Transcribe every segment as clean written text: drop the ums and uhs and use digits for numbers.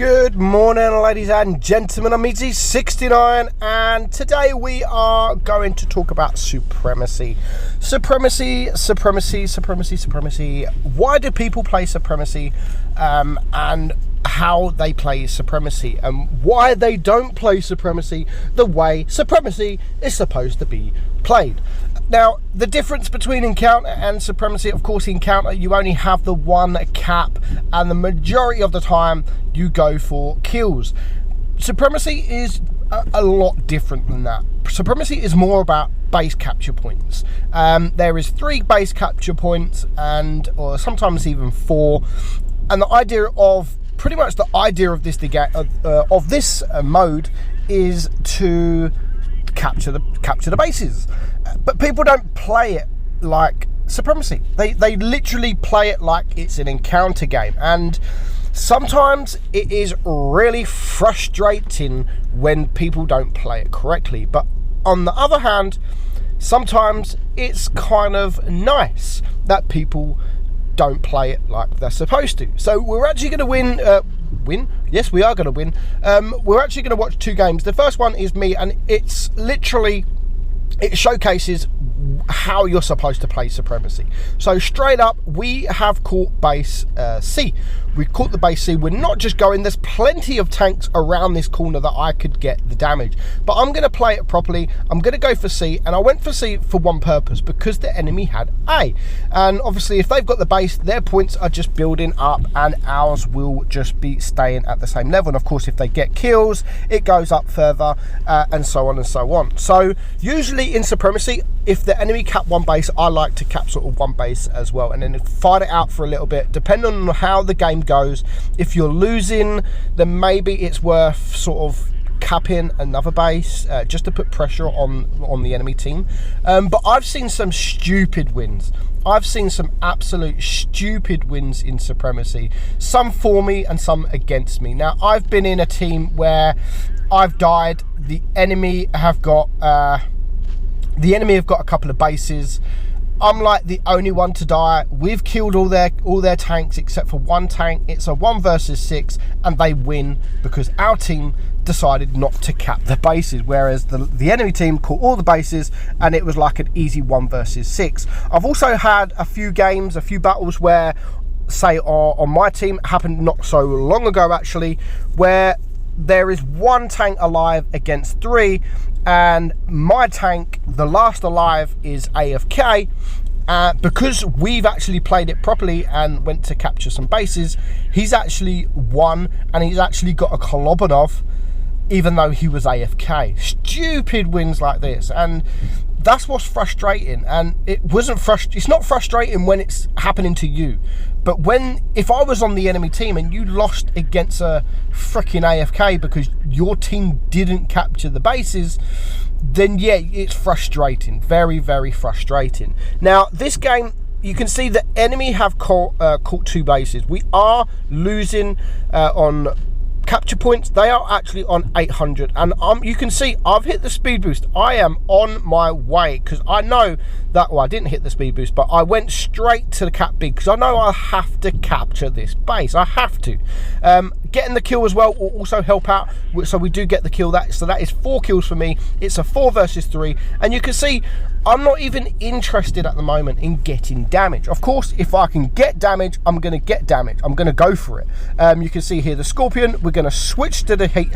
Good morning, ladies and gentlemen. I'm meadsyreplays and today we are going to talk about Supremacy. Supremacy. Why do people play Supremacy, and how they play Supremacy, and why they don't play Supremacy the way Supremacy is supposed to be played. Now, the difference between Encounter and Supremacy, of course, Encounter, you only have the one cap, and the majority of the time you go for kills. Supremacy is a lot different than that. Supremacy is more about base capture points. There is 3 base capture points, or sometimes even 4, and the idea of this mode is to capture the bases. But people don't play it like Supremacy. They literally play it like it's an encounter game, and sometimes it is really frustrating when people don't play it correctly. But on the other hand, sometimes it's kind of nice that people don't play it like they're supposed to. So we're actually going to win. Yes, we are going to win. We're actually going to watch 2 games. The first one is me, and it showcases how you're supposed to play Supremacy. So straight up, we have caught base C. We've caught the base C. We're not just going, there's plenty of tanks around this corner that I could get the damage, but I'm going to play it properly. I'm going to go for C, and I went for C for one purpose, because the enemy had A, and obviously if they've got the base, their points are just building up and ours will just be staying at the same level. And of course, if they get kills, it goes up further, and so on and so on. So usually in Supremacy, if the enemy cap one base, I like to cap sort of one base as well, and then fight it out for a little bit, depending on how the game goes. If you're losing, then maybe it's worth sort of capping another base, just to put pressure on the enemy team. But I've seen some stupid wins. I've seen some absolute stupid wins in Supremacy, some for me and some against me. Now, I've been in a team where I've died. The enemy have got a couple of bases. I'm like the only one to die. We've killed all their tanks except for one tank. It's a 1 versus 6, and they win because our team decided not to cap the bases, whereas the enemy team caught all the bases, and it was like an easy 1 versus 6. I've also had a few battles where, say, on my team, happened not so long ago actually, where there is 1 tank alive against 3, and my tank, the last alive, is AFK. Because we've actually played it properly and went to capture some bases, he's actually won, and he's actually got a Kolobonov even though he was AFK. Stupid wins like this, and that's what's frustrating. And it's not frustrating when it's happening to you, but if I was on the enemy team and you lost against a freaking AFK because your team didn't capture the bases, then yeah, it's frustrating. Very, very frustrating. Now, this game, you can see the enemy have caught 2 bases. We are losing on capture points. They are actually on 800, and you can see I've hit the speed boost. I am on my way, because I know that, well, I didn't hit the speed boost, but I went straight to the cap B because I know I have to capture this base. I have to. Getting the kill as well will also help out, so we do get the kill. So that is 4 kills for me. It's a 4 versus 3, and you can see I'm not even interested at the moment in getting damage. Of course, if I can get damage, I'm going to get damage. I'm going to go for it. You can see here the Scorpion. We're going to switch to the HE,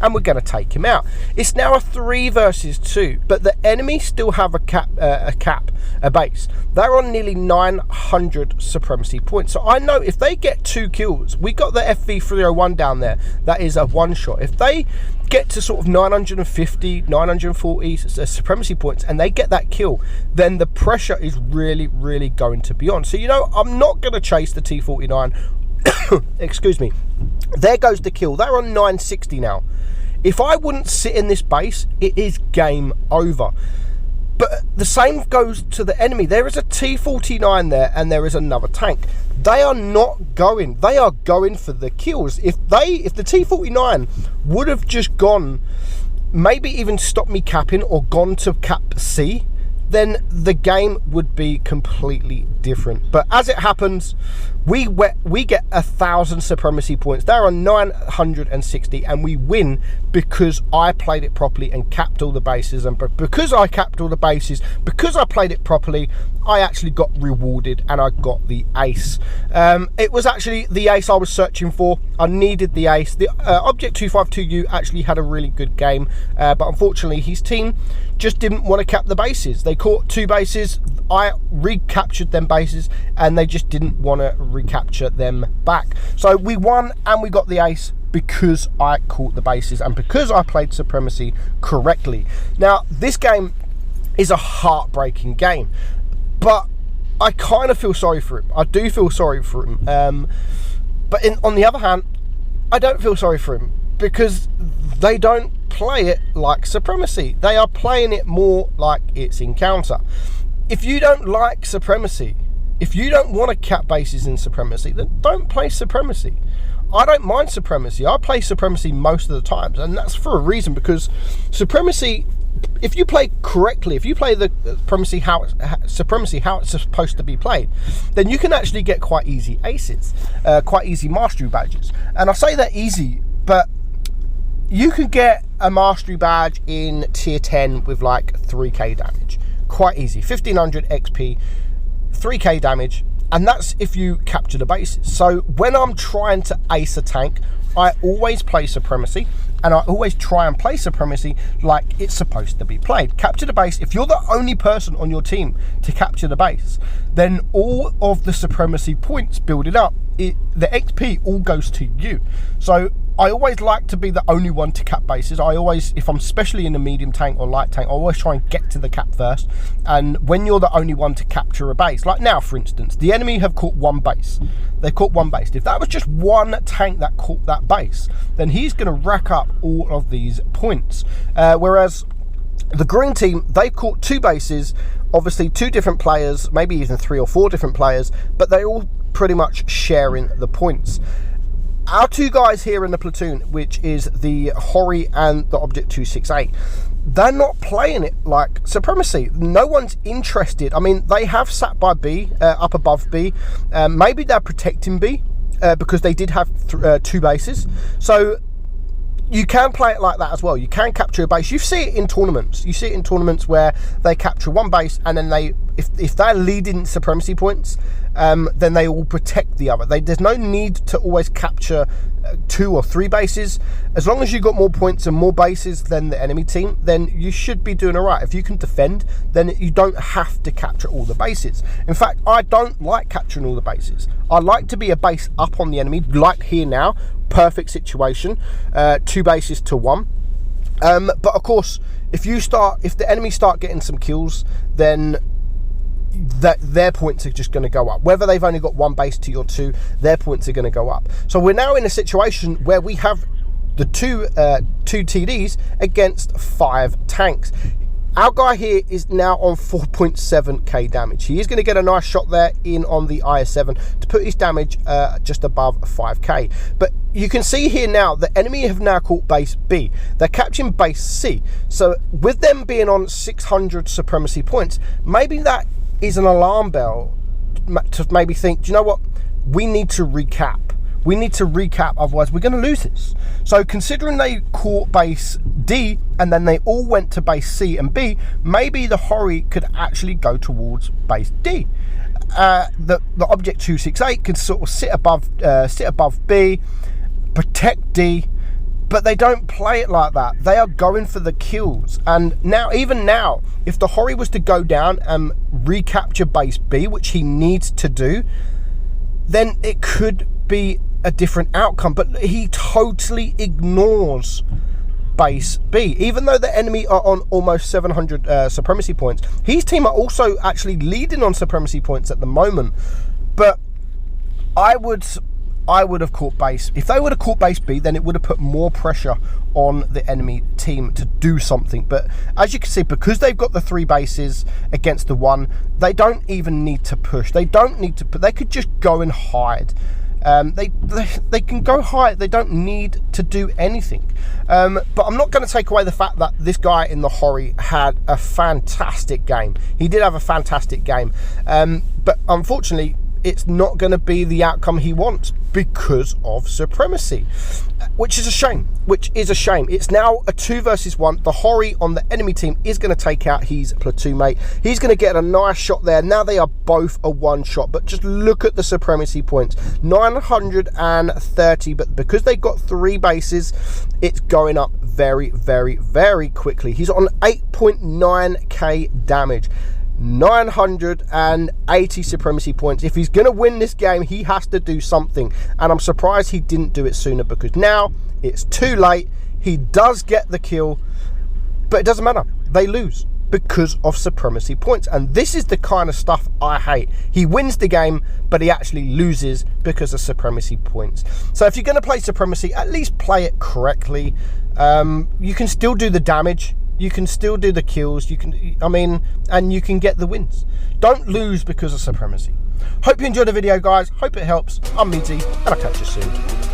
and we're going to take him out. It's now a 3 versus 2, but the enemy still have a base. They're on nearly 900 Supremacy points. So I know if they get 2 kills, we got the FV301 down there. That is a 1-shot. If they get to sort of 950, 940 Supremacy points, and they get that kill, then the pressure is really, really going to be on. So, you know, I'm not going to chase the T49. Excuse me. There goes the kill. They're on 960 now. If I wouldn't sit in this base, it is game over. But the same goes to the enemy. There is a T49 there, and there is another tank. They are not going. They are going for the kills. If the T49 would have just gone, maybe even stopped me capping or gone to cap C, then the game would be completely different. But as it happens, We get 1,000 supremacy points. There are 960, and we win because I played it properly and capped all the bases. And because I capped all the bases, because I played it properly, I actually got rewarded and I got the ace. It was actually the ace I was searching for. I needed the ace. The Object 252U actually had a really good game, but unfortunately his team just didn't want to cap the bases. They caught 2 bases. I recaptured them bases and they just didn't want to recapture them back. So we won and we got the ace because I caught the bases and because I played Supremacy correctly. Now, this game is a heartbreaking game, but I kind of feel sorry for him. I do feel sorry for him. But on the other hand, I don't feel sorry for him because they don't play it like Supremacy. They are playing it more like it's Encounter. If you don't like Supremacy, if you don't want to cap bases in Supremacy, then don't play Supremacy. I don't mind Supremacy. I play Supremacy most of the times, and that's for a reason, because Supremacy, if you play correctly, if you play the Supremacy how it's supposed to be played, then you can actually get quite easy aces, quite easy mastery badges. And I say that easy, but you can get a mastery badge in tier 10 with like 3k damage. Quite easy. 1500 XP, 3k damage, and that's if you capture the bases. So when I'm trying to ace a tank, I always play Supremacy, and I always try and play Supremacy like it's supposed to be played. Capture the base. If you're the only person on your team to capture the base, then all of the Supremacy points building up, the XP all goes to you. So I always like to be the only one to cap bases. I always, if I'm especially in a medium tank or light tank, I always try and get to the cap first. And when you're the only one to capture a base, like now for instance, the enemy have caught 1 base. They caught 1 base. If that was just 1 tank that caught that base, then he's going to rack up all of these points. Whereas the green team, they caught 2 bases, obviously 2 different players, maybe even 3 or 4 different players, but they're all pretty much sharing the points. Our 2 guys here in the platoon, which is the Hori and the Object 268, they're not playing it like Supremacy. No one's interested. I mean, they have sat by B, up above B. Maybe they're protecting B because they did have 2 bases. So you can play it like that as well. You can capture a base. You see it in tournaments. You see it in tournaments where they capture 1 base and then they, if they're leading Supremacy points, then they will protect the other. There's no need to always capture 2 or 3 bases. As long as you've got more points and more bases than the enemy team, then you should be doing all right. If you can defend, then you don't have to capture all the bases. In fact, I don't like capturing all the bases. I like to be a base up on the enemy, like here now. Perfect situation, 2 bases to 1. But of course, if the enemy start getting some kills, then their points are just going to go up. Whether they've only got 1 base to your 2, their points are going to go up. So we're now in a situation where we have the two TDs against 5 tanks. Our guy here is now on 4.7k damage. He is going to get a nice shot there in on the IS-7 to put his damage just above 5k. But you can see here now, the enemy have now caught base B. They're capturing base C. So with them being on 600 Supremacy points, maybe that is an alarm bell to maybe think, do you know what? We need to recap. We need to recap, otherwise we're going to lose this. So considering they caught base D and then they all went to base C and B, maybe the Hori could actually go towards base D. The Object 268 can sort of sit above B, protect D, but they don't play it like that. They are going for the kills. And now, even now, if the Hori was to go down and recapture base B, which he needs to do, then it could be a different outcome. But he totally ignores base B. Even though the enemy are on almost 700 Supremacy points, his team are also actually leading on Supremacy points at the moment. But I would have caught base. If they would have caught base B, then it would have put more pressure on the enemy team to do something. But as you can see, because they've got the 3 bases against the 1, they don't even need to push. They don't need to put. They could just go and hide. They can go hide. They don't need to do anything. But I'm not going to take away the fact that this guy in the Hori had a fantastic game. He did have a fantastic game. But unfortunately, it's not going to be the outcome he wants because of Supremacy, which is a shame. It's now a 2 versus 1. The Hori on the enemy team is going to take out his platoon mate. He's going to get a nice shot there. Now they are both a 1 shot, but just look at the Supremacy points, 930, but because they've got 3 bases, it's going up very, very, very quickly. He's on 8.9k damage. 980 Supremacy points. If he's going to win this game, he has to do something, and I'm surprised he didn't do it sooner, because now it's too late. He does get the kill, but it doesn't matter. They lose because of Supremacy points, and this is the kind of stuff I hate. He wins the game, but he actually loses because of Supremacy points. So if you're going to play Supremacy, at least play it correctly. You can still do the damage. You can still do the kills, and you can get the wins. Don't lose because of Supremacy. Hope you enjoyed the video, guys. Hope it helps. I'm Meadsy, and I'll catch you soon.